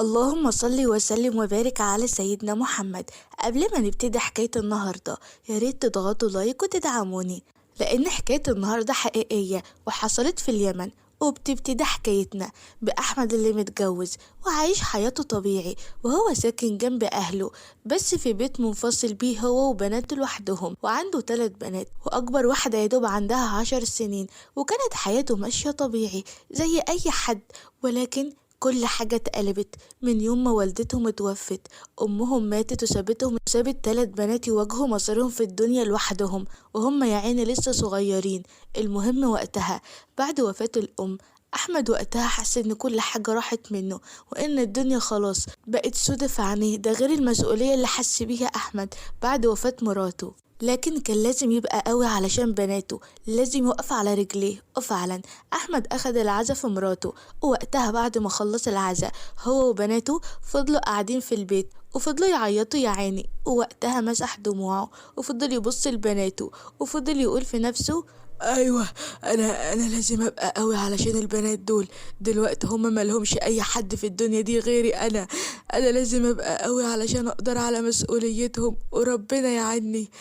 اللهم صل وسلم وبارك على سيدنا محمد. قبل ما نبتدي حكاية النهاردة ياريت تضغطوا لايك وتدعموني، لأن حكاية النهاردة حقيقية وحصلت في اليمن. وبتبتدي حكايتنا بأحمد اللي متجوز وعايش حياته طبيعي، وهو ساكن جنب أهله بس في بيت منفصل بيه هو وبناته لوحدهم، وعنده 3 بنات وأكبر واحدة يدوب عندها 10 سنين. وكانت حياته ماشية طبيعي زي أي حد، ولكن كل حاجة اتقلبت من يوم ما والدتهم اتوفت. أمهم ماتت وسابتهم، سابت 3 بنات يواجهوا مصيرهم في الدنيا لوحدهم، وهم يا عيني لسه صغيرين. المهم وقتها بعد وفاة الأم، أحمد وقتها حس إن كل حاجة راحت منه، وإن الدنيا خلاص بقت سودة في عينيه. ده غير المسؤولية اللي حس بيها أحمد بعد وفاة مراته، لكن كان لازم يبقى قوي علشان بناته، لازم يقف على رجليه. وفعلا أحمد أخد العزا في مراته، ووقتها بعد ما خلص العزا هو وبناته فضلوا قاعدين في البيت وفضلوا يعيطوا يا عيني. ووقتها مسح دموعه وفضل يبص لبناته وفضل يقول في نفسه: ايوه، انا لازم ابقى قوي علشان البنات دول دلوقتي هما ملهمش اي حد في الدنيا دي غيري انا لازم ابقى قوي علشان اقدر على مسؤوليتهم، وربنا يعيني.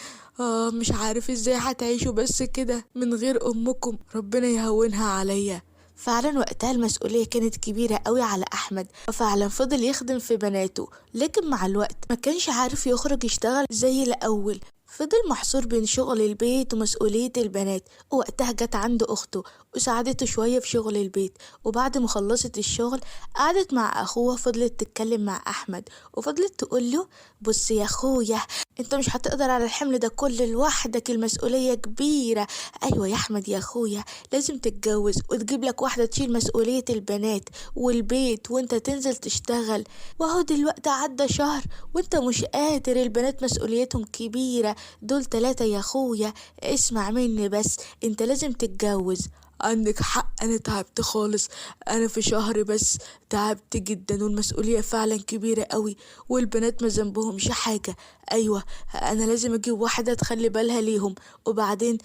مش عارف ازاي هتعيشوا بس كده من غير امكم، ربنا يهونها عليا. فعلا وقتها المسؤولية كانت كبيرة قوي على أحمد، وفعلا فضل يخدم في بناته، لكن مع الوقت ما كانش عارف يخرج يشتغل زي الأول. فضل محصور بين شغل البيت ومسؤولية البنات. ووقتها جت عنده أخته وساعدته شوية في شغل البيت، وبعد ما خلصت الشغل قعدت مع أخوها، فضلت تتكلم مع أحمد وفضلت تقوله: بص يا أخويا، انت مش هتقدر على الحمل ده كله لوحدك، المسؤولية كبيرة. ايوه يا احمد يا اخويا، لازم تتجوز وتجيب لك واحدة تشيل مسؤولية البنات والبيت وانت تنزل تشتغل. وهو دلوقتي عدى شهر وانت مش قادر، البنات مسؤوليتهم كبيرة، دول 3 يا اخويا. اسمع مني بس، انت لازم تتجوز. عندك حق، انا تعبت خالص، انا في شهر بس تعبت جدا، والمسؤولية فعلا كبيرة قوي، والبنات ما ذنبهمش حاجة. ايوه، انا لازم اجيب واحدة تخلي بالها ليهم. وبعدين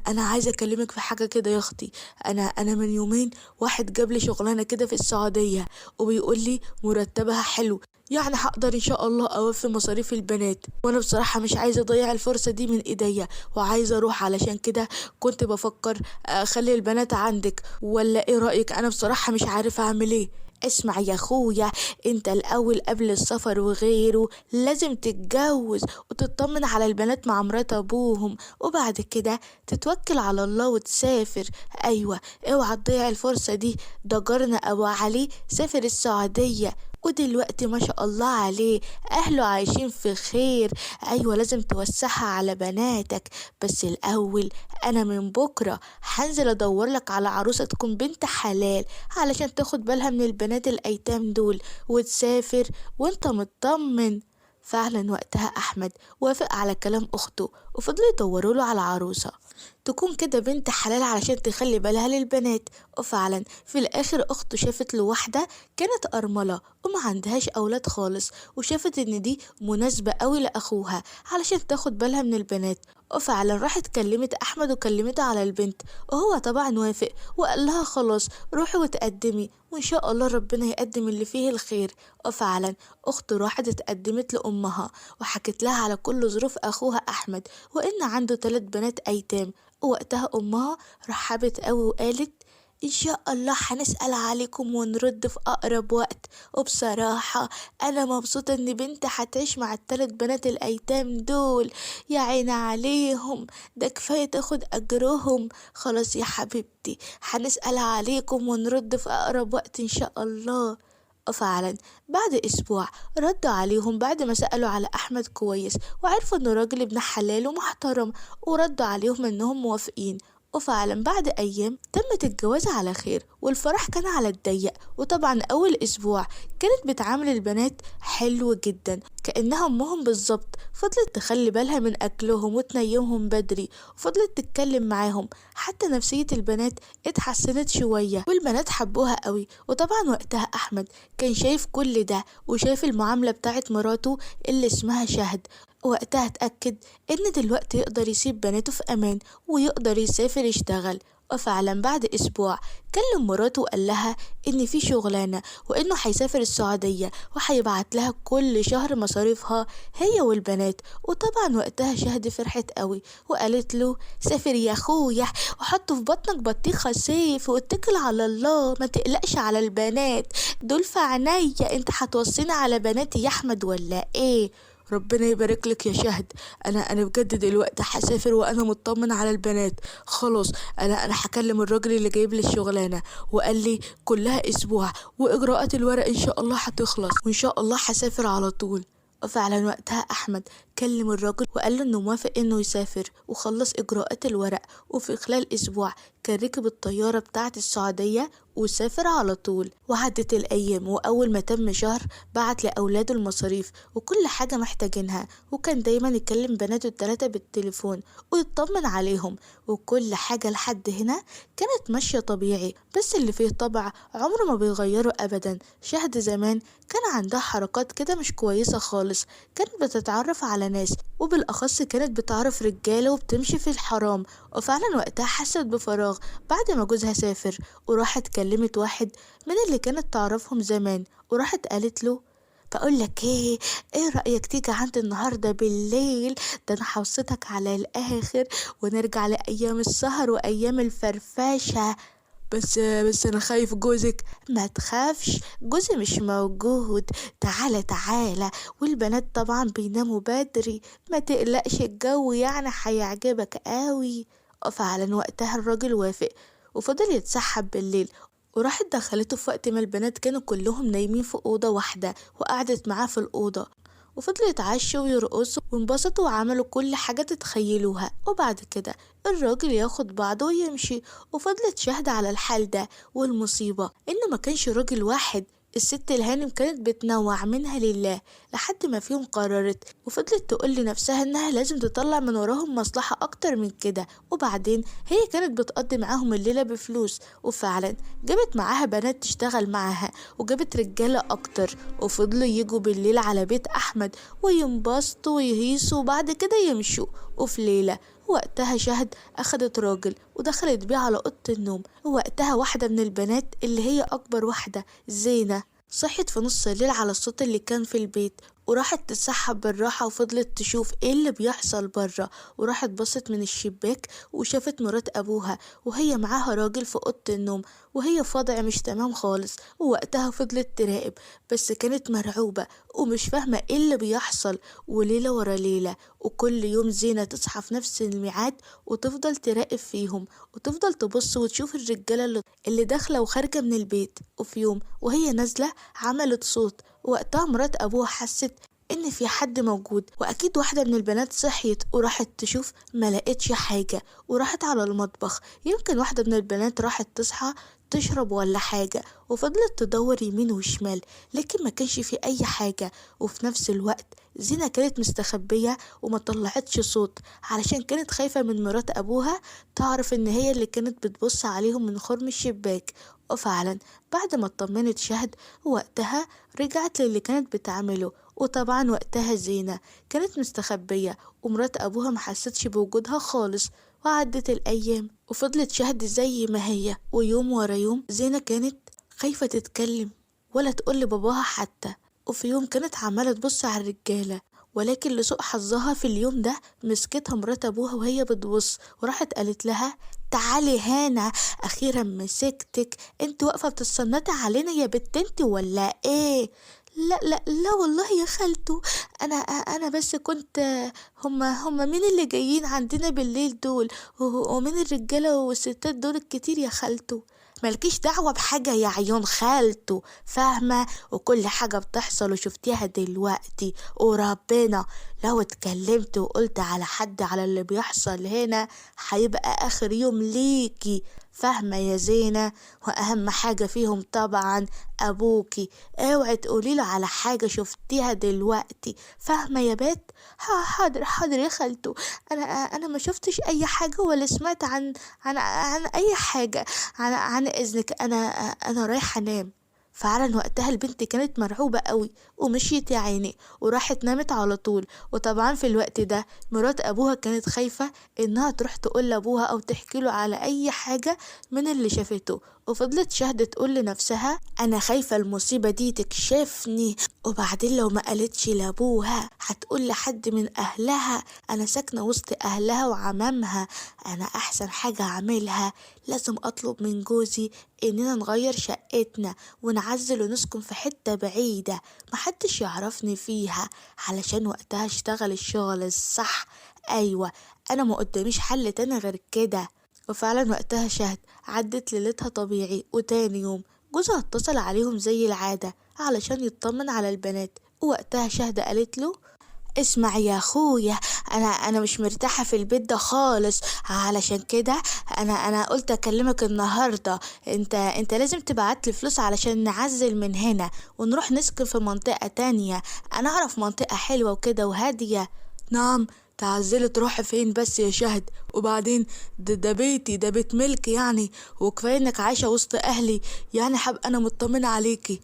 انا عايزة اكلمك في حاجة كده يا اختي. انا من يومين واحد جاب لي شغلانة كده في السعودية، وبيقول لي مرتبها حلو، يعني هقدر ان شاء الله اوفي مصاريف البنات. وانا بصراحة مش عايزة اضيع الفرصة دي من ايديا، وعايزة اروح. علشان كده كنت بفكر اخلي البنات عندك، ولا ايه رأيك؟ انا بصراحة مش عارفة اعمل ايه. اسمع يا اخويا، انت الاول قبل السفر وغيره لازم تتجوز وتطمن على البنات مع مرات ابوهم، وبعد كده تتوكل على الله وتسافر. ايوه، اوعى تضيع الفرصة دي. ده جارنا ابو علي سافر السعودية، ودلوقتي ما شاء الله عليه اهله عايشين في خير. ايوه، لازم توسعها على بناتك. بس الاول انا من بكرة هنزل ادور لك على عروسة تكون بنت حلال، علشان تاخد بالها من البنات الايتام دول وتسافر وانت مطمن. فعلا وقتها احمد وافق على كلام اخته، وفضلوا يدوروا له على عروسة تكون كده بنت حلال علشان تخلي بالها للبنات. وفعلا في الاخر اخته شافت له واحدة كانت ارملة وما عندهاش اولاد خالص، وشافت ان دي مناسبة قوي لاخوها علشان تاخد بالها من البنات. وفعلا راحت كلمت احمد وكلمته على البنت، وهو طبعا وافق وقال لها: خلاص روحي وتقدمي، وان شاء الله ربنا يقدم اللي فيه الخير. وفعلا اخته راحت اتقدمت لامها وحكت لها على كل ظروف اخوها احمد، وان عنده 3 بنات ايتام. ووقتها امها رحبت قوي وقالت: ان شاء الله هنسأل عليكم ونرد في اقرب وقت. وبصراحة انا مبسوطة ان بنتي هتعيش مع ال3 بنات الايتام دول، يا عيني عليهم، ده كفاية تاخد اجرهم. خلاص يا حبيبتي، هنسأل عليكم ونرد في اقرب وقت ان شاء الله. وفعلا بعد اسبوع ردوا عليهم بعد ما سألوا على احمد كويس، وعرفوا انه راجل ابن حلال ومحترم، وردوا عليهم انهم موافقين. وفعلا بعد أيام تمت الجواز على خير، والفرح كان على الضيق. وطبعا أول أسبوع كانت بتعامل البنات حلو جدا كأنها أمهم بالظبط، فضلت تخلي بالها من أكلهم وتنيمهم بدري، وفضلت تتكلم معاهم. حتى نفسية البنات اتحسنت شوية والبنات حبوها قوي. وطبعا وقتها أحمد كان شايف كل ده، وشايف المعاملة بتاعت مراته اللي اسمها شهد. وقتها اتأكد ان دلوقتي يقدر يسيب بناته في امان ويقدر يسافر يشتغل. وفعلا بعد أسبوع كلم مراته وقال لها إن في شغلانة وإنه هيسافر السعودية وهيبعت لها كل شهر مصاريفها هي والبنات. وطبعا وقتها شهد فرحت قوي وقالت له سافر يا أخويا وحط في بطنك بطيخة سيف واتكل على الله، ما تقلقش على البنات دول في عينيا، انت هتوصينا على بناتي يا أحمد ولا ايه؟ ربنا يبارك لك يا شهد. انا بجد دلوقتي هسافر وانا مطمن على البنات خلاص. انا هكلم الراجل اللي جايب لي الشغلانه وقال لي كلها اسبوع واجراءات الورق ان شاء الله هتخلص وان شاء الله هسافر على طول. وفعلا وقتها احمد كلم الراجل وقال له انه موافق انه يسافر وخلص اجراءات الورق، وفي خلال اسبوع كان ركب الطياره بتاعه السعوديه وسافر على طول. وعدت الايام واول ما تم شهر بعت لاولاده المصاريف وكل حاجه محتاجينها، وكان دايما يكلم بناته التلاتة بالتليفون ويطمن عليهم، وكل حاجه لحد هنا كانت ماشيه طبيعي. بس اللي فيه طبع عمره ما بيغيره ابدا. شهد زمان كان عندها حركات كده مش كويسه خالص، كانت بتتعرف على ناس وبالاخص كانت بتعرف رجاله وبتمشي في الحرام. وفعلا وقتها حست بفراغ بعد ما جوزها سافر وراحت كلمت واحد من اللي كانت تعرفهم زمان وراحت قالت له بقول لك ايه رأيك تيجي عندي النهارده بالليل؟ ده انا هوصيتك على الاخر ونرجع لايام السهر وايام الفرفشه. بس انا خايف جوزك. ما تخافش جوزي مش موجود، تعالى تعالى، والبنات طبعا بيناموا بدري، ما تقلقش الجو يعني هيعجبك قوي. فعلا وقتها الراجل وافق وفضل يتسحب بالليل، وراحت دخلته في وقت ما البنات كانوا كلهم نايمين في أوضة واحدة وقعدت معاه في الأوضة، وفضلوا يتعشوا ويرقصوا وانبسطوا وعملوا كل حاجة تتخيلوها. وبعد كده الراجل ياخد بعضه ويمشي، وفضلت شاهدة على الحال ده. والمصيبة إنه ما كانش راجل واحد، الست الهانم كانت بتنوع منها لله لحد ما فيهم قررت وفضلت تقول لنفسها انها لازم تطلع من وراهم مصلحة اكتر من كده. وبعدين هي كانت بتقضي معاهم الليلة بفلوس، وفعلا جابت معاها بنات تشتغل معاها وجابت رجالة اكتر، وفضلوا يجوا بالليل على بيت احمد وينبسطوا ويهيصوا وبعد كده يمشوا. وفي ليلة وقتها شهد أخدت راجل ودخلت بيه على أوضة النوم، ووقتها واحدة من البنات اللي هي أكبر واحدة زينة صحت في نص الليل على الصوت اللي كان في البيت، وراحت تتسحب بالراحة وفضلت تشوف ايه اللي بيحصل برا. وراحت بصت من الشباك وشافت مرات ابوها وهي معاها راجل في اوضة النوم وهي في وضع مش تمام خالص. ووقتها فضلت تراقب بس كانت مرعوبة ومش فاهمة ايه اللي بيحصل. وليلة ورا ليلة وكل يوم زينة تصحى في نفس الميعاد وتفضل تراقب فيهم وتفضل تبص وتشوف الرجالة اللي داخلة وخارجة من البيت. وفي يوم وهي نازلة عملت صوت، وقتها مرات ابوها حست ان في حد موجود، واكيد واحدة من البنات صحيت وراحت تشوف ما لقيتش حاجة وراحت على المطبخ، يمكن واحدة من البنات راحت تصحى تشرب ولا حاجة، وفضلت تدور يمين وشمال لكن ما كانش في اي حاجة. وفي نفس الوقت زينة كانت مستخبية وما طلعتش صوت علشان كانت خايفة من مرات ابوها تعرف ان هي اللي كانت بتبص عليهم من خرم الشباك. وفعلا بعد ما اطمنت شهد وقتها رجعت للي كانت بتعمله. وطبعا وقتها زينة كانت مستخبية ومرات أبوها محستش بوجودها خالص. وعدت الأيام وفضلت شهد زي ما هي، ويوم ورا يوم زينة كانت خايفة تتكلم ولا تقول لباباها حتى. وفي يوم كانت عمالة تبص على الرجالة، ولكن لسوء حظها في اليوم ده مسكتها مرات أبوها وهي بتبص وراحت قالت لها تعالي هنا، أخيرا مسكتك، انت واقفة بتتصنتي علينا يا بنت انت ولا ايه؟ لا لا لا والله يا خالته، انا بس كنت هما مين اللي جايين عندنا بالليل دول ومين الرجاله والستات دول الكتير يا خالته؟ ملكيش دعوة بحاجة يا عيون خالته، فاهمة؟ وكل حاجة بتحصل وشفتيها دلوقتي، وربنا لو اتكلمت وقلت على حد على اللي بيحصل هنا هيبقى آخر يوم ليكي، فاهمة يا زينة؟ وأهم حاجة فيهم طبعا أبوكي، اوعي تقوليله على حاجة شفتيها دلوقتي، فاهمة يا بت؟ حاضر حاضر يا خالته، أنا ما شفتش أي حاجة ولا سمعت عن أي حاجة، عن إذنك أنا رايحة أنام. فعلا وقتها البنت كانت مرعوبة قوي ومشيت يا عيني وراحت نامت على طول. وطبعا في الوقت ده مرات ابوها كانت خايفة انها تروح تقول لابوها او تحكي له على اي حاجة من اللي شافته. وفضلت شهد تقول لنفسها انا خايفة المصيبة دي تكشفني، وبعدين لو ما قالتش لابوها هتقول لحد من اهلها، انا ساكنة وسط اهلها وعمامها، انا احسن حاجة اعملها لازم اطلب من جوزي اننا نغير شقتنا ونعزل ونسكن في حتة بعيدة محدش يعرفني فيها علشان وقتها اشتغل الشغل الصح. ايوه انا ما قداميش حل تاني غير كده. وفعلا وقتها شهد عدت ليلتها طبيعي، وتاني يوم جوزها اتصل عليهم زي العادة علشان يطمن على البنات. ووقتها شهد قالت له اسمع يا اخويا، انا مش مرتاحه في البيت ده خالص، علشان كده انا قلت اكلمك النهارده. انت لازم تبعت لي فلوس علشان نعزل من هنا ونروح نسكن في منطقه تانية، انا اعرف منطقه حلوه وكده وهاديه. نعم، تعزلي تروحي فين بس يا شهد؟ وبعدين ده بيتي، ده بيت ملك يعني، وكفاية انك عايشة وسط اهلي، يعني حب انا مطمنة عليكي.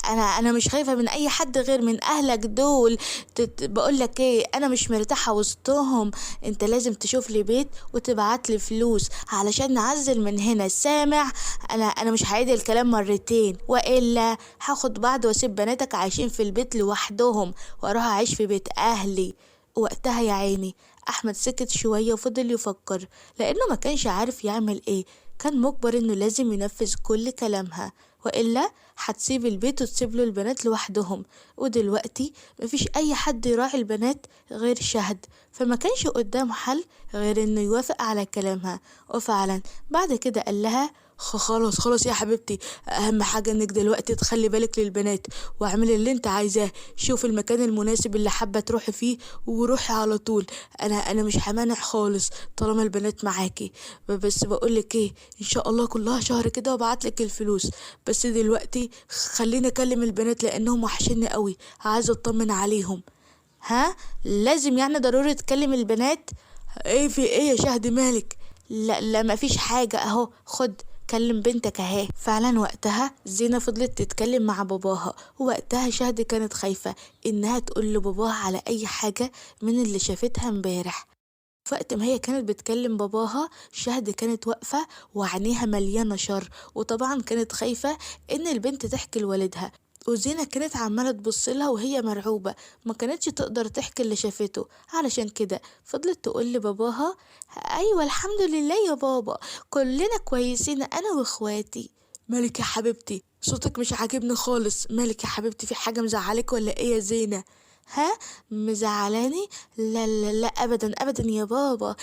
انا مش خايفه من اي حد غير من اهلك دول. بقول لك ايه، انا مش مرتاحه وسطهم، انت لازم تشوف لي بيت وتبعت لي فلوس علشان نعزل من هنا، سامع؟ انا مش هعيد الكلام مرتين والا هاخد بعض واسيب بناتك عايشين في البيت لوحدهم واروح اعيش في بيت اهلي. وقتها يا عيني احمد سكت شويه وفضل يفكر لانه ما كانش عارف يعمل ايه، كان مجبر انه لازم ينفذ كل كلامها والا هتسيب البيت وتسيب له البنات لوحدهم. ودلوقتي مفيش اي حد يراعي البنات غير شهد، فما كانش قدامه حل غير انه يوافق على كلامها. وفعلا بعد كده قال لها خلاص يا حبيبتي، اهم حاجة انك دلوقتي تخلي بالك للبنات واعملي اللي انت عايزاه، شوف المكان المناسب اللي حابة تروحي فيه وروحي على طول. انا مش همانع خالص طالما البنات معاكي. بس بقولك ايه، ان شاء الله كلها شهر كده وابعتلك الفلوس، بس دلوقتي خليني اكلم البنات لانهم وحشني قوي، عايزة اطمن عليهم. ها، لازم يعني ضروري تكلم البنات؟ ايه في ايه يا شهد مالك؟ لا لا مفيش حاجة اهو، خد كلم بنتك اهي. فعلا وقتها زينة فضلت تتكلم مع باباها، ووقتها شهد كانت خايفة انها تقول لباباها على اي حاجة من اللي شافتها امبارح. وقت ما هي كانت بتكلم باباها شهد كانت واقفة وعينيها مليانة شر، وطبعا كانت خايفة ان البنت تحكي لوالدها. وزينة كانت عمالة تبصلها وهي مرعوبة، ما كانتش تقدر تحكي اللي شافته، علشان كده فضلت تقول لباباها ايوه الحمد لله يا بابا، كلنا كويسين انا واخواتي. مالك يا حبيبتي؟ صوتك مش عاجبني خالص، مالك يا حبيبتي؟ في حاجة مزعلك ولا ايه يا زينة؟ ها، مزعلاني؟ لا لا لا ابدا ابدا يا بابا،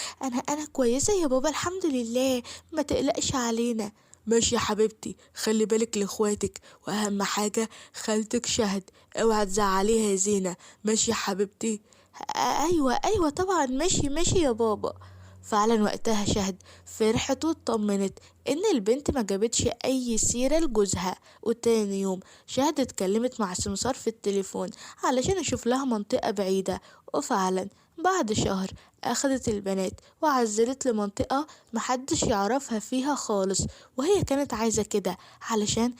انا كويسة يا بابا الحمد لله، ما تقلقش علينا. ماشي يا حبيبتي، خلي بالك لاخواتك، واهم حاجة خالتك شهد، اوعى تزعليها يا زينة، ماشي يا حبيبتي؟ ايوه طبعا ماشي يا بابا. فعلا وقتها شهد فرحت واطمنت ان البنت ما جابتش اي سيرة لجوزها. وتاني يوم شهد اتكلمت مع سمسار في التليفون علشان اشوف لها منطقة بعيدة. وفعلا بعد شهر اخدت البنات وعزلت لمنطقة محدش يعرفها فيها خالص، وهي كانت عايزة كده علشان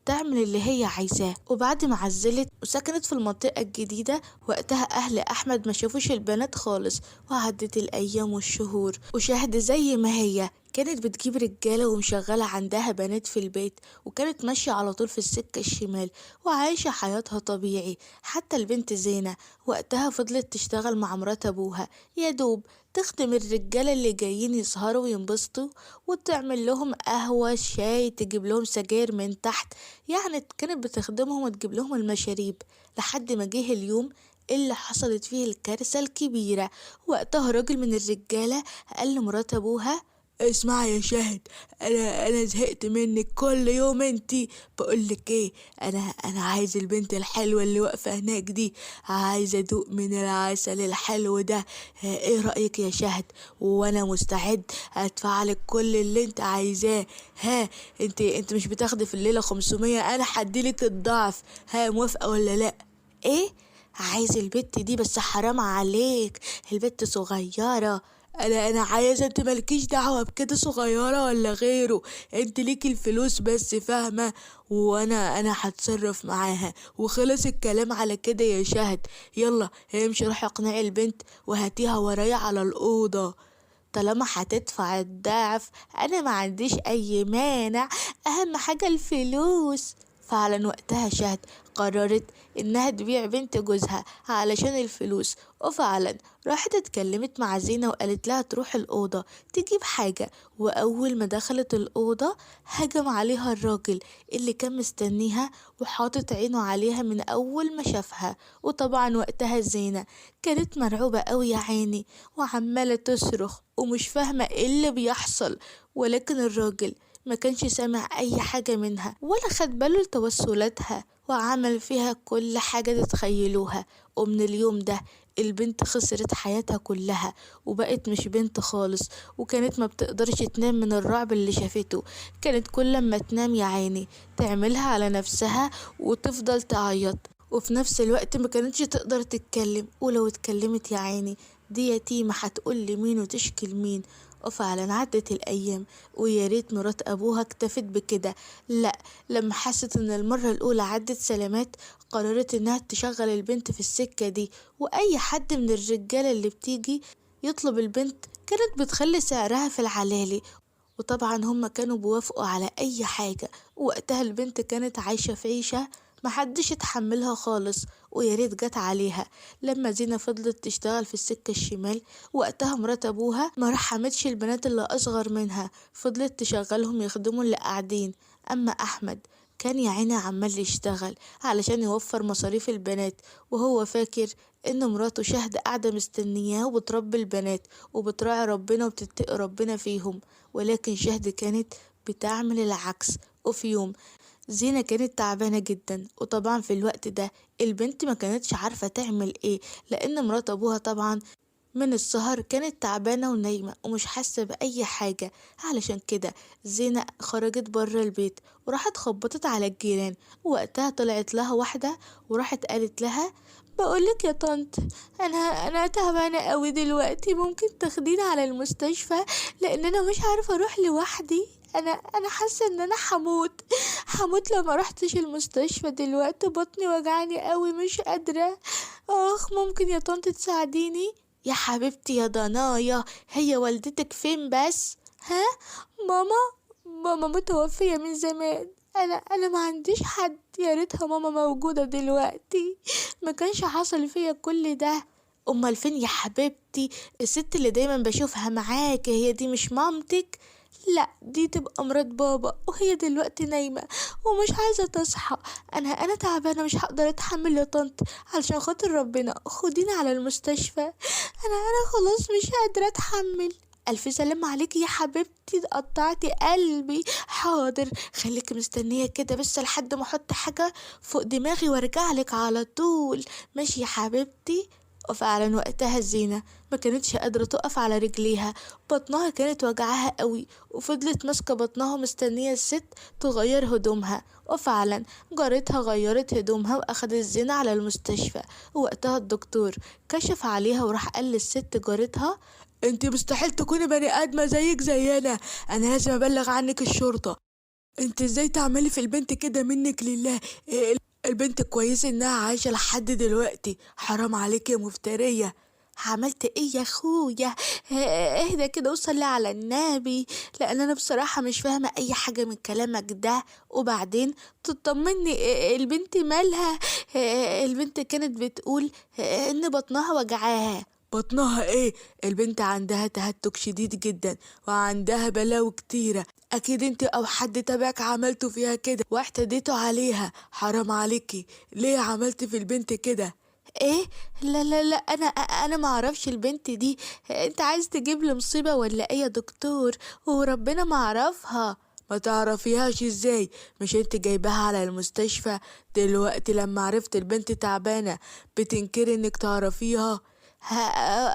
تعمل اللي هي عايزاه. وبعد ما عزلت وسكنت في المنطقة الجديدة وقتها أهل أحمد ما شافوش البنات خالص، وعدت الأيام والشهور وشهد زي ما هي كانت بتجيب رجالة ومشغلة عندها بنات في البيت، وكانت ماشية على طول في السكة الشمال وعايشة حياتها طبيعي. حتى البنت زينة وقتها فضلت تشتغل مع مرات أبوها يا دوب تخدم الرجالة اللي جايين يسهروا وينبسطوا، وتعمل لهم قهوة شاي، تجيب لهم سجاير من تحت، يعني كانت بتخدمهم وتجيب لهم المشاريب. لحد ما جه اليوم اللي حصلت فيه الكارثة الكبيرة. وقتها راجل من الرجالة قال لمرات أبوها اسمعي يا شهد، انا زهقت منك كل يوم انتي. بقولك ايه، انا عايز البنت الحلوه اللي واقفه هناك دي، عايز ادوق من العسل الحلو ده. ايه رايك يا شهد؟ وانا مستعد ادفعلك كل اللي انت عايزاه. ها، انت مش بتاخدي في الليله 500؟ انا هديلك الضعف. ها، موافقه ولا لا؟ ايه، عايز البت دي؟ بس حرام عليك، البت صغيرة. انا عايزه، انت مالكيش دعوه بكده صغيره ولا غيره، انت ليكي الفلوس بس، فاهمه؟ وانا هتصرف معاها وخلص الكلام على كده يا شهد. يلا امشي روحي اقنعي البنت وهاتيها ورايا على الاوضه. طالما هتدفع الضعف انا ما عنديش اي مانع، اهم حاجة الفلوس. فعلا وقتها شهد قررت انها تبيع بنت جوزها علشان الفلوس، وفعلا راحت اتكلمت مع زينة وقالت لها تروح الأوضة تجيب حاجة. وأول ما دخلت الأوضة هجم عليها الراجل اللي كان مستنيها وحاطط عينه عليها من أول ما شافها. وطبعا وقتها زينة كانت مرعوبة أوي يا عيني، وعمالة تصرخ ومش فاهمة ايه اللي بيحصل. ولكن الراجل ما كانش سامع اي حاجة منها ولا خد باله لتوسلاتها، وعمل فيها كل حاجة تتخيلوها. ومن اليوم ده البنت خسرت حياتها كلها وبقت مش بنت خالص، وكانت ما بتقدرش تنام من الرعب اللي شافته. كانت كل ما تنام يا عيني تعملها على نفسها وتفضل تعيط، وفي نفس الوقت ما كانتش تقدر تتكلم، ولو اتكلمت يا عيني دي يتيمة هتقول لمين وتشكي لمين. وفعلا عدت الأيام، ويا ريت مرات أبوها اكتفت بكده. لأ، لما حست إن المرة الأولى عدت سلامات قررت إنها تشغل البنت في السكة دي، وأي حد من الرجالة اللي بتيجي يطلب البنت كانت بتخلي سعرها في العلالي. وطبعا هما كانوا بيوافقوا على أي حاجة. وقتها البنت كانت عايشة في عيشة محدش يتحملها خالص، ويا ريت جت عليها لما زينة فضلت تشتغل في السكة الشمال. وقتها مرات ابوها ما رحمتش البنات اللي اصغر منها، فضلت تشغلهم يخدموا اللي قاعدين. اما احمد كان يا عيني عمال يشتغل علشان يوفر مصاريف البنات، وهو فاكر ان مراته شهد قاعدة مستنياه وبتربي البنات وبتراعي ربنا وبتتقي ربنا فيهم. ولكن شهد كانت بتعمل العكس. وفي يوم زينة كانت تعبانة جدا، وطبعا في الوقت ده البنت ما كانتش عارفة تعمل ايه، لان مرات ابوها طبعا من السهر كانت تعبانة ونايمة ومش حاسة بأي حاجة. علشان كده زينة خرجت برا البيت وراحت خبطت على الجيران. وقتها طلعت لها واحدة وراحت قالت لها بقولك يا طنط، انا تعبانة قوي دلوقتي، ممكن تاخديني على المستشفى لان انا مش عارفة اروح لوحدي. انا حاسة ان انا هموت لو ما رحتش المستشفى دلوقتي، بطني وجعاني قوي مش قادرة. اخ ممكن يا طنط تساعديني؟ يا حبيبتي يا ضنايا، هي والدتك فين بس؟ ها؟ ماما متوفية من زمان، انا ما عنديش حد. يا ريتها ماما موجودة دلوقتي ما كانش حصل فيا كل ده. امال فين يا حبيبتي الست اللي دايما بشوفها معاك؟ هي دي مش مامتك؟ لا دي تبقى مرات بابا، وهي دلوقتي نايمة ومش عايزة تصحى. انا تعبانة مش هقدر اتحمل يا طنط، علشان خاطر ربنا خديني على المستشفى، انا خلاص مش قادرة اتحمل. الف سلام عليكي يا حبيبتي، قطعتي قلبي. حاضر خليكي مستنية كده بس لحد ما احط حاجة فوق دماغي وارجعلك على طول. ماشي يا حبيبتي. وفعلا وقتها زينة ما كانتش قادرة تقف على رجليها، بطنها كانت وجعها قوي، وفضلت ماسكة بطنها مستنية الست تغير هدومها. وفعلا جارتها غيرت هدومها واخدت زينة على المستشفى. ووقتها الدكتور كشف عليها وراح قال للست جارتها انت مستحيل تكوني بني ادمه زيك زينا، انا لازم ابلغ عنك الشرطه. انت ازاي تعملي في البنت كده؟ منك لله. البنت كويسه انها عايشه لحد دلوقتي، حرام عليك يا مفتريه. عملت ايه يا اخويا؟ اهدى كده وصلي على النبي، لان انا بصراحة مش فاهمة اي حاجة من كلامك ده. وبعدين تطمني البنت مالها؟ البنت كانت بتقول ان بطنها وجعاها. بطنها ايه؟ البنت عندها تهتك شديد جدا وعندها بلاوي كتيرة، اكيد انت او حد تبعك عملتوا فيها كده واعتديتوا عليها، حرام عليكي. ليه عملت في البنت كده؟ ايه؟ لا انا ما اعرفش البنت دي، انت عايز تجيب لي مصيبة ولا ايه يا دكتور؟ وربنا ما اعرفها. ما تعرفيهاش ازاي؟ مش انت جايباها على المستشفى؟ دلوقتي لما عرفت البنت تعبانة بتنكري انك تعرفيها؟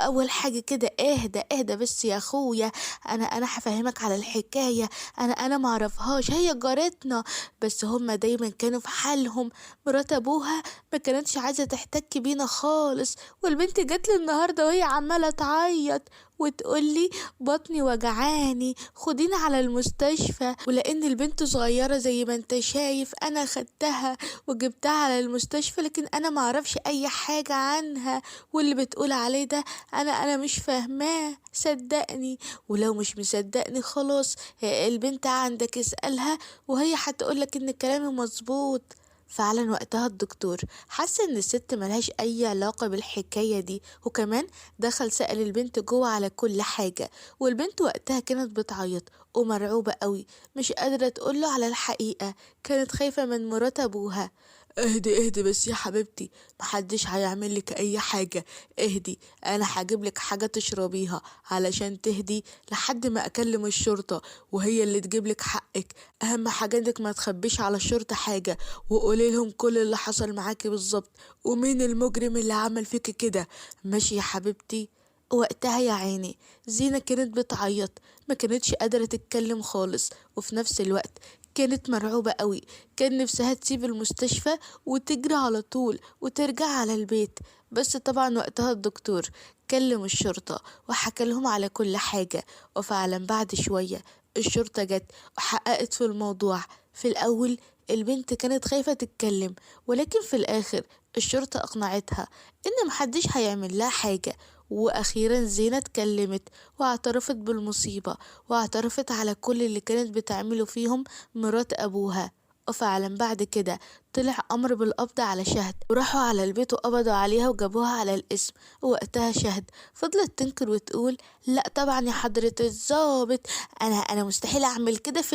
اول حاجه كده اهدى بس يا اخويا، انا هفهمك على الحكايه. انا ما اعرفهاش، هي جارتنا بس هما دايما كانوا في حالهم. مرات ابوها ما كانتش عايزه تحتك بينا خالص، والبنت جات لي النهارده وهي عماله تعيط وتقولي بطني وجعاني خديني على المستشفى، ولأن البنت صغيرة زي ما انت شايف أنا خدتها وجبتها على المستشفى، لكن أنا معرفش أي حاجة عنها، واللي بتقول عليه ده أنا مش فاهماه، صدقني. ولو مش مصدقني خلاص البنت عندك اسألها وهي هتقولك إن كلامي مظبوط. فعلا وقتها الدكتور حس ان الست ملهاش اي علاقة بالحكاية دي، وكمان دخل سأل البنت جوه على كل حاجة، والبنت وقتها كانت بتعيط ومرعوبة قوي، مش قادرة تقوله على الحقيقة، كانت خايفة من مرات ابوها. اهدي بس يا حبيبتي، محدش هيعملك اي حاجة. اهدي، انا هجيبلك حاجة تشربيها علشان تهدي لحد ما اكلم الشرطة وهي اللي تجيبلك حقك. اهم حاجة انك ما تخبيش على الشرطة حاجة، وقولي لهم كل اللي حصل معاكي بالظبط، ومين المجرم اللي عمل فيكي كده. ماشي يا حبيبتي؟ وقتها يا عيني زينة كانت بتعيط، ما كانتش قادرة تتكلم خالص، وفي نفس الوقت كانت مرعوبة قوي، كان نفسها تسيب المستشفى وتجري على طول وترجع على البيت. بس طبعا وقتها الدكتور كلم الشرطة وحكى لهم على كل حاجة، وفعلا بعد شوية الشرطة جت وحققت في الموضوع. في الأول البنت كانت خايفة تتكلم، ولكن في الآخر الشرطة أقنعتها إن محدش هيعمل لها حاجة. وأخيرا زينة اتكلمت واعترفت بالمصيبة، واعترفت على كل اللي كانت بتعمله فيهم مرات أبوها. وفعلا بعد كده طلع أمر بالقبض على شهد، وراحوا على البيت وقبضوا عليها وجابوها على الاسم. ووقتها شهد فضلت تنكر وتقول لا طبعا يا حضرة الضابط، أنا مستحيل أعمل كده في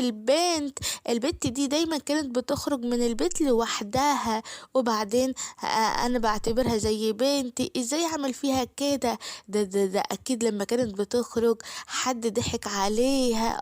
البنت دي دايما كانت بتخرج من البيت لوحدها، وبعدين أنا بعتبرها زي بنتي، إزاي أعمل فيها كده؟ ده أكيد لما كانت بتخرج حد ضحك عليها،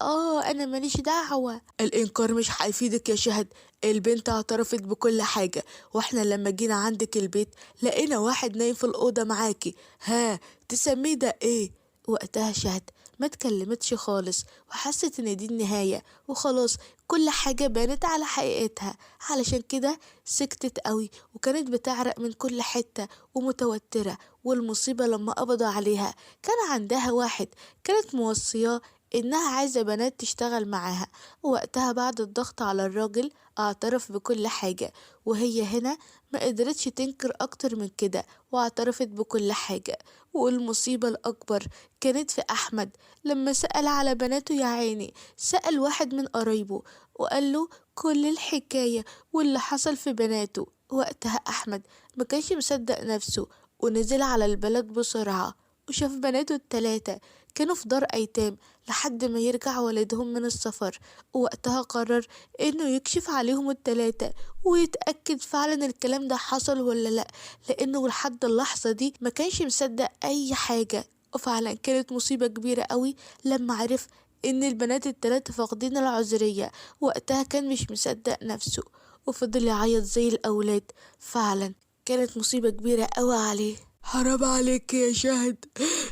أنا ماليش دعوة. الإنكار مش هيفيدك يا شهد، البنت اعترفت بكل حاجة، واحنا لما جينا عندك البيت لقينا واحد نايم في الأوضة معاكي. ها تسميه ده ايه؟ وقتها شهد ما اتكلمتش خالص، وحست ان دي النهاية وخلاص، كل حاجة بانت على حقيقتها، علشان كده سكتت قوي وكانت بتعرق من كل حتة ومتوترة. والمصيبة لما قبضوا عليها كان عندها واحد كانت موصياه إنها عايزة بنات تشتغل معاها، ووقتها بعد الضغط على الراجل اعترف بكل حاجة، وهي هنا ما قدرتش تنكر أكتر من كده واعترفت بكل حاجة. والمصيبة الأكبر كانت في أحمد لما سأل على بناته، يا عيني سأل واحد من قرايبه وقال له كل الحكاية واللي حصل في بناته. وقتها أحمد ما كانش مصدق نفسه، ونزل على البلد بسرعة وشاف بناته التلاتة كانوا في دار أيتام لحد ما يرجع والدهم من السفر. ووقتها قرر إنه يكشف عليهم التلاتة ويتأكد فعلا الكلام ده حصل ولا لأ، لأنه لحد اللحظة دي ما كانش مصدق أي حاجة. وفعلا كانت مصيبة كبيرة قوي لما عرف إن البنات التلاتة فاقدين العذرية. وقتها كان مش مصدق نفسه وفضل يعيط زي الأولاد. فعلا كانت مصيبة كبيرة قوي عليه. حرام عليك يا شهد،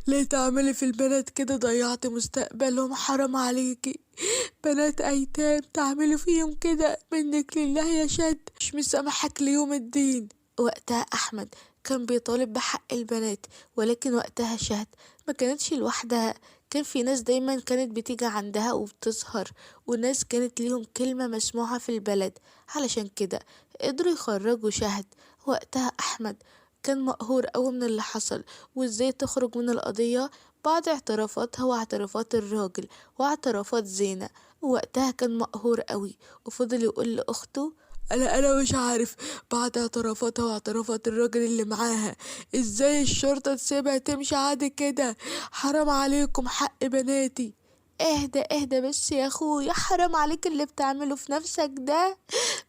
ليه تعملي في البنات كده؟ ضيعت مستقبلهم، حرام عليكي. بنات ايتام تعملي فيهم كده؟ منك لله يا شهد، مش مسامحك ليوم الدين. وقتها أحمد كان بيطالب بحق البنات، ولكن وقتها شهد ما كانتش لوحدها، كان في ناس دايما كانت بتيجي عندها وبتظهر، وناس كانت ليهم كلمة مسموعة في البلد، علشان كده قدروا يخرجوا شهد. وقتها أحمد كان مقهور أوي من اللي حصل، وازاي تخرج من القضية بعد اعترافاتها واعترافات الراجل واعترافات زينة. ووقتها كان مقهور أوي وفضل يقول لأخته انا مش عارف، بعد اعترافاتها واعترافات الراجل اللي معاها ازاي الشرطة تسيبها تمشي عادي كده؟ حرام عليكم، حق بناتي. اهدى بس يا اخويا، حرام عليك اللي بتعمله في نفسك ده،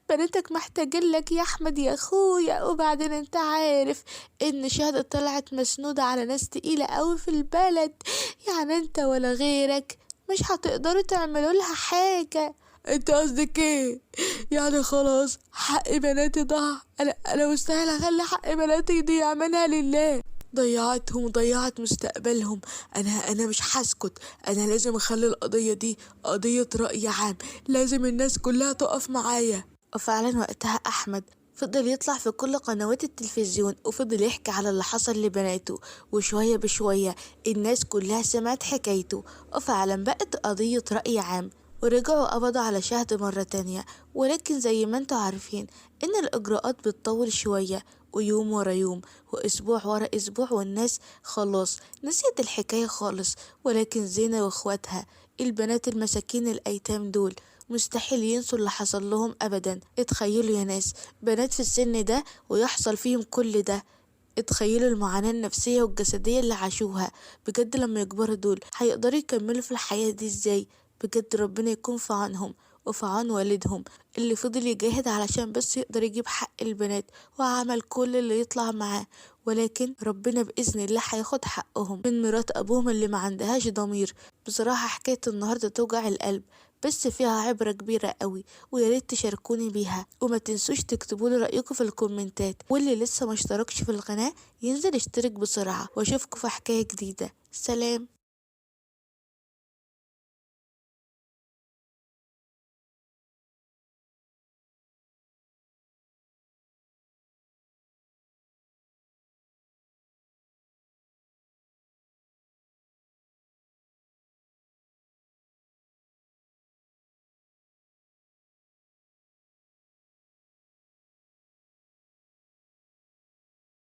بناتك محتاجين لك يا احمد يا اخويا. وبعدين انت عارف ان شهادة طلعت مسنودة على ناس تقيلة قوي في البلد، يعني انت ولا غيرك مش هتقدروا تعملوا لها حاجة. انت قصدك ايه؟ يعني خلاص حق بناتي ضاع؟ انا مستحيل اخلي حق بناتي يضيع، منها لله. ضيعتهم وضيعت مستقبلهم، انا مش هسكت، انا لازم اخلي القضية دي قضية رأي عام، لازم الناس كلها تقف معايا. وفعلا وقتها احمد فضل يطلع في كل قنوات التلفزيون وفضل يحكي على اللي حصل لبناته، وشوية بشوية الناس كلها سمعت حكايته، وفعلا بقت قضية رأي عام، ورجعوا قبضوا على شهد مرة تانية. ولكن زي ما انتوا عارفين ان الإجراءات بتطول شوية، ويوم ورا يوم وأسبوع ورا أسبوع، والناس خلاص نسيت الحكاية خالص. ولكن زينة واخواتها البنات المساكين الأيتام دول مستحيل ينسوا اللي حصل لهم أبدا. اتخيلوا يا ناس، بنات في السن ده ويحصل فيهم كل ده. اتخيلوا المعاناة النفسية والجسدية اللي عاشوها. بجد لما يكبروا دول هيقدروا يكملوا في الحياة دي ازاي؟ بجد ربنا يكون في عونهم وفي عون والدهم اللي فضل يجاهد علشان بس يقدر يجيب حق البنات، وعمل كل اللي يطلع معاه. ولكن ربنا بإذن الله هياخد حقهم من مرات أبوهم اللي ما عندهاش ضمير. بصراحة حكاية النهاردة توجع القلب، بس فيها عبرة كبيرة قوي، وياريت تشاركوني بيها، وما تنسوش تكتبولي رأيكم في الكومنتات. واللي لسه ما اشتركش في القناة ينزل يشترك بسرعة، واشوفكم في حكاية جديدة. سلام.